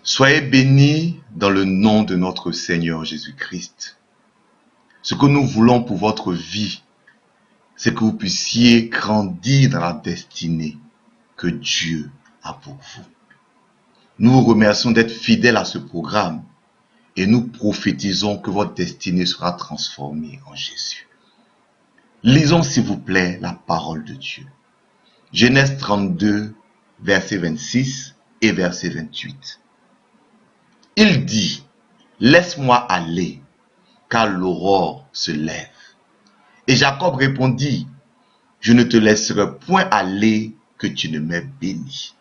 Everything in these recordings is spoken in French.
Soyez bénis dans le nom de notre Seigneur Jésus-Christ. Ce que nous voulons pour votre vie, c'est que vous puissiez grandir dans la destinée que Dieu a pour vous. Nous vous remercions d'être fidèles à ce programme et nous prophétisons que votre destinée sera transformée en Jésus. Lisons s'il vous plaît la parole de Dieu. Genèse 32, verset 26 et verset 28. Il dit, « Laisse-moi aller, car l'aurore se lève. » Et Jacob répondit, « Je ne te laisserai point aller que tu ne m'aies béni. »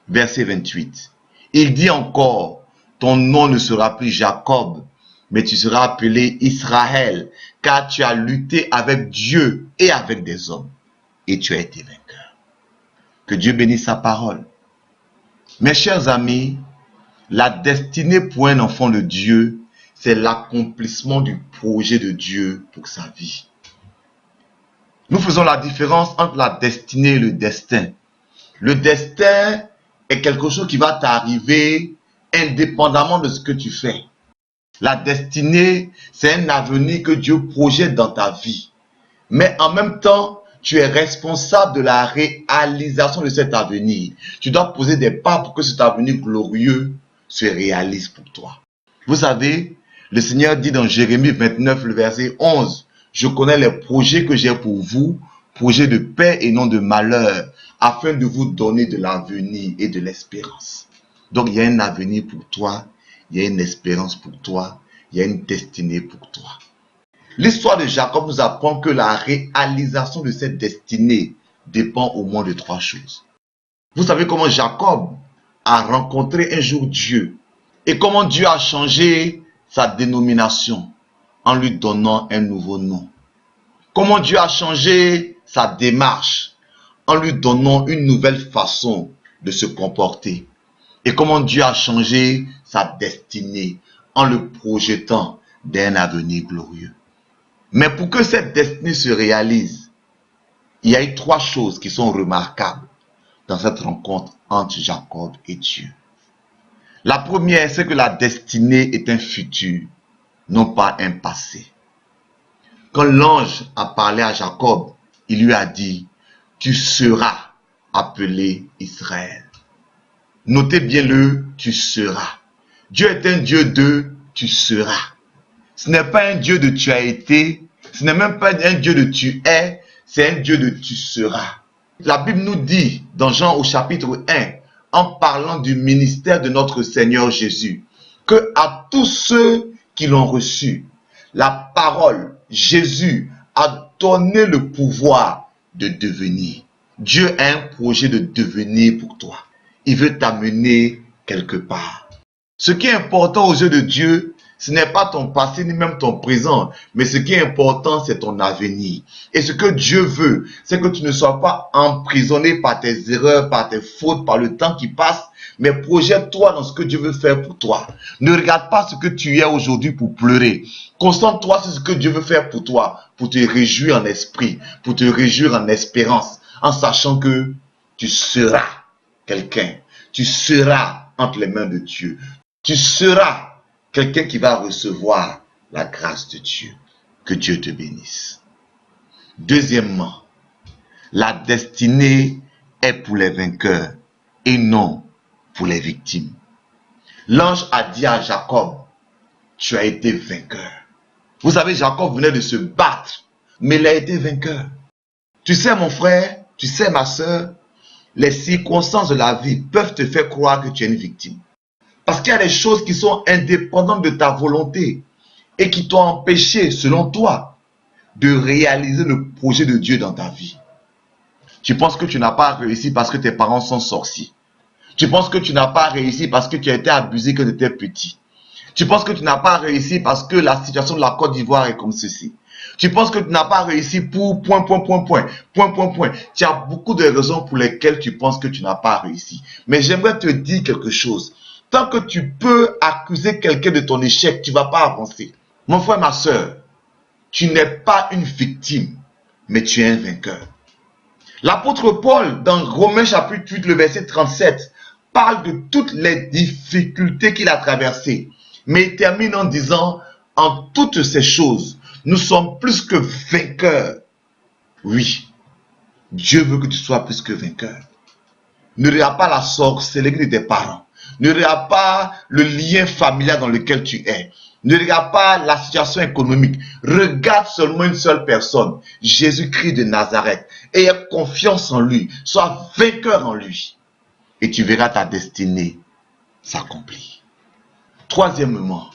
Verset 28. Il dit encore, « Ton nom ne sera plus Jacob, mais tu seras appelé Israël, car tu as lutté avec Dieu et avec des hommes, et tu as été vainqueur. » Que Dieu bénisse sa parole. Mes chers amis, la destinée pour un enfant de Dieu, c'est l'accomplissement du projet de Dieu pour sa vie. Nous faisons la différence entre la destinée et le destin. Le destin est quelque chose qui va t'arriver indépendamment de ce que tu fais. La destinée, c'est un avenir que Dieu projette dans ta vie. Mais en même temps, tu es responsable de la réalisation de cet avenir. Tu dois poser des pas pour que cet avenir glorieux se réalise pour toi. Vous savez, le Seigneur dit dans Jérémie 29, le verset 11, « Je connais les projets que j'ai pour vous, projets de paix et non de malheur, afin de vous donner de l'avenir et de l'espérance. » Donc, il y a un avenir pour toi, il y a une espérance pour toi, il y a une destinée pour toi. L'histoire de Jacob nous apprend que la réalisation de cette destinée dépend au moins de trois choses. Vous savez comment Jacob a rencontré un jour Dieu et comment Dieu a changé sa dénomination en lui donnant un nouveau nom. Comment Dieu a changé sa démarche en lui donnant une nouvelle façon de se comporter. Et comment Dieu a changé sa destinée en le projetant d'un avenir glorieux. Mais pour que cette destinée se réalise, il y a eu trois choses qui sont remarquables dans cette rencontre entre Jacob et Dieu. La première, c'est que la destinée est un futur, non pas un passé. Quand l'ange a parlé à Jacob, il lui a dit, « Tu seras appelé Israël. » Notez bien le « tu seras ». Dieu est un Dieu de « tu seras ». Ce n'est pas un Dieu de « tu as été », ce n'est même pas un Dieu de « tu es », c'est un Dieu de « tu seras ». La Bible nous dit dans Jean au chapitre 1, en parlant du ministère de notre Seigneur Jésus, que à tous ceux qui l'ont reçu, la parole, Jésus, a donné le pouvoir de devenir. Dieu a un projet de devenir pour toi. Il veut t'amener quelque part. Ce qui est important aux yeux de Dieu, ce n'est pas ton passé ni même ton présent, mais ce qui est important, c'est ton avenir. Et ce que Dieu veut, c'est que tu ne sois pas emprisonné par tes erreurs, par tes fautes, par le temps qui passe, mais projette-toi dans ce que Dieu veut faire pour toi. Ne regarde pas ce que tu es aujourd'hui pour pleurer. Concentre-toi sur ce que Dieu veut faire pour toi, pour te réjouir en esprit, pour te réjouir en espérance, en sachant que tu seras quelqu'un. Tu seras entre les mains de Dieu. Tu seras quelqu'un qui va recevoir la grâce de Dieu. Que Dieu te bénisse. Deuxièmement, la destinée est pour les vainqueurs et non pour les victimes. L'ange a dit à Jacob, tu as été vainqueur. Vous savez, Jacob venait de se battre, mais il a été vainqueur. Tu sais mon frère, tu sais ma soeur, les circonstances de la vie peuvent te faire croire que tu es une victime. Parce qu'il y a des choses qui sont indépendantes de ta volonté et qui t'ont empêché, selon toi, de réaliser le projet de Dieu dans ta vie. Tu penses que tu n'as pas réussi parce que tes parents sont sorciers. Tu penses que tu n'as pas réussi parce que tu as été abusé quand tu étais petit. Tu penses que tu n'as pas réussi parce que la situation de la Côte d'Ivoire est comme ceci. Tu penses que tu n'as pas réussi pour point. Tu as beaucoup de raisons pour lesquelles tu penses que tu n'as pas réussi. Mais j'aimerais te dire quelque chose. Tant que tu peux accuser quelqu'un de ton échec, tu ne vas pas avancer. Mon frère, ma soeur, tu n'es pas une victime, mais tu es un vainqueur. L'apôtre Paul, dans Romains chapitre 8, le verset 37, parle de toutes les difficultés qu'il a traversées. Mais il termine en disant, en toutes ces choses, nous sommes plus que vainqueurs. Oui, Dieu veut que tu sois plus que vainqueur. Ne regarde pas la sorcellerie de tes parents. Ne regarde pas le lien familial dans lequel tu es. Ne regarde pas la situation économique. Regarde seulement une seule personne, Jésus-Christ de Nazareth. Et aie confiance en lui. Sois vainqueur en lui. Et tu verras ta destinée s'accomplir. Troisièmement,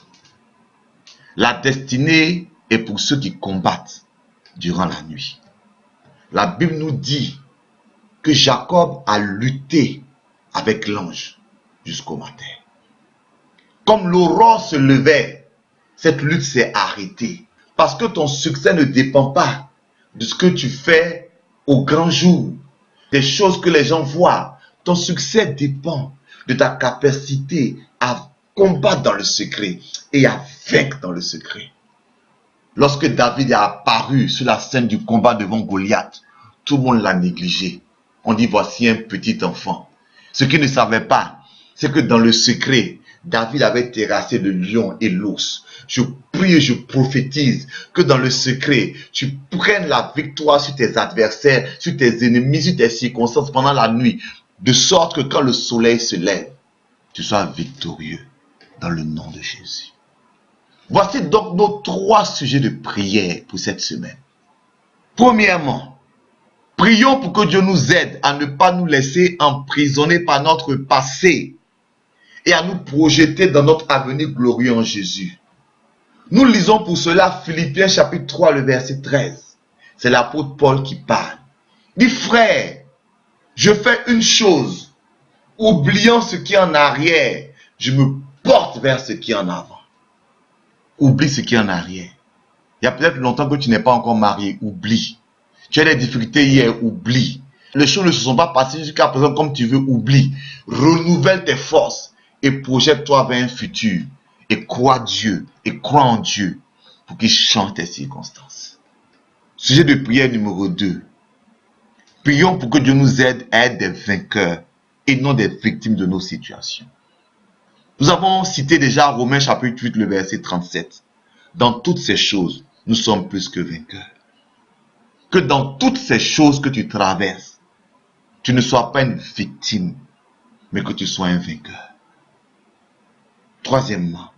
la destinée est pour ceux qui combattent durant la nuit. La Bible nous dit que Jacob a lutté avec l'ange jusqu'au matin. Comme l'aurore se levait, cette lutte s'est arrêtée. Parce que ton succès ne dépend pas de ce que tu fais au grand jour, des choses que les gens voient. Ton succès dépend de ta capacité à combattre dans le secret et à vaincre dans le secret. Lorsque David est apparu sur la scène du combat devant Goliath, tout le monde l'a négligé. On dit, voici un petit enfant. Ce qu'il ne savait pas, c'est que dans le secret, David avait terrassé le lion et l'ours. Je prie et je prophétise que dans le secret, tu prennes la victoire sur tes adversaires, sur tes ennemis, sur tes circonstances pendant la nuit, de sorte que quand le soleil se lève, tu sois victorieux dans le nom de Jésus. Voici donc nos 3 sujets de prière pour cette semaine. Premièrement, prions pour que Dieu nous aide à ne pas nous laisser emprisonner par notre passé et à nous projeter dans notre avenir glorieux en Jésus. Nous lisons pour cela Philippiens chapitre 3, le verset 13. C'est l'apôtre Paul qui parle. Il dit, frère, je fais une chose, oubliant ce qui est en arrière, je me porte vers ce qui est en avant. Oublie ce qui est en arrière. Il y a peut-être longtemps que tu n'es pas encore marié, oublie. Tu as des difficultés hier, oublie. Les choses ne se sont pas passées jusqu'à présent comme tu veux, oublie. Renouvelle tes forces et projette-toi vers un futur. Et crois Dieu, et crois en Dieu pour qu'il change tes circonstances. Sujet de prière numéro 2. Prions pour que Dieu nous aide à être des vainqueurs et non des victimes de nos situations. Nous avons cité déjà Romains chapitre 8, le verset 37. Dans toutes ces choses, nous sommes plus que vainqueurs. Que dans toutes ces choses que tu traverses, tu ne sois pas une victime, mais que tu sois un vainqueur. Troisièmement,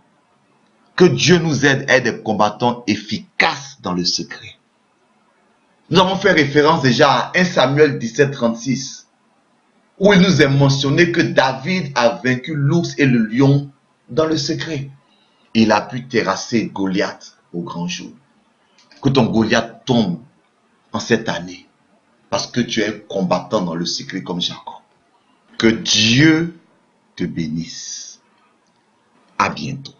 que Dieu nous aide à être des combattants efficaces dans le secret. Nous avons fait référence déjà à 1 Samuel 17, 36, où il nous est mentionné que David a vaincu l'ours et le lion dans le secret. Il a pu terrasser Goliath au grand jour. Que ton Goliath tombe en cette année, parce que tu es combattant dans le secret comme Jacob. Que Dieu te bénisse. À bientôt.